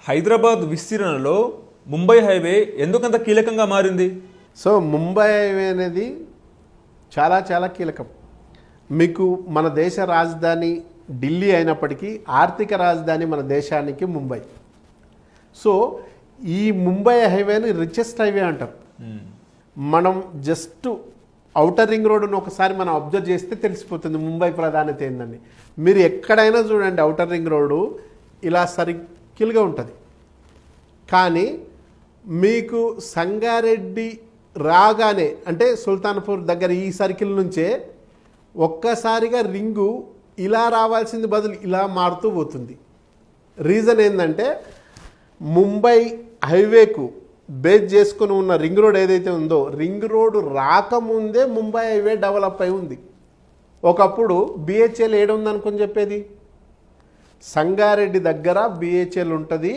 హైదరాబాద్ విస్తీర్ణంలో ముంబై హైవే ఎందుకంత కీలకంగా మారింది? సో ముంబై హైవే అనేది చాలా చాలా కీలకం. మీకు మన దేశ రాజధాని ఢిల్లీ అయినప్పటికీ ఆర్థిక రాజధాని మన దేశానికి ముంబై. సో ఈ ముంబై హైవేని రిచెస్ట్ హైవే అంటారు. మనం జస్ట్ ఔటర్ రింగ్ రోడ్డును ఒకసారి మనం అబ్జర్వ్ చేస్తే తెలిసిపోతుంది ముంబై ప్రాధాన్యత ఏందని. మీరు ఎక్కడైనా చూడండి ఔటర్ రింగ్ రోడ్డు ఇలా సర్కిల్గా ఉంటుంది, కానీ మీకు సంగారెడ్డి రాగానే అంటే సుల్తాన్పూర్ దగ్గర ఈ సర్కిల్ నుంచే ఒక్కసారిగా రింగు ఇలా రావాల్సింది బదులు ఇలా మారుతూ పోతుంది. రీజన్ ఏంటంటే ముంబై హైవేకు బేస్ చేసుకుని ఉన్న రింగ్ రోడ్ ఏదైతే ఉందో, రింగ్ రోడ్ రాకముందే ముంబై హైవే డెవలప్ అయి ఉంది. ఒకప్పుడు బిహెచ్ఎల్ ఏడుందనుకొని చెప్పేది, సంగారెడ్డి దగ్గర బిహెచ్ఎల్ ఉంటుంది.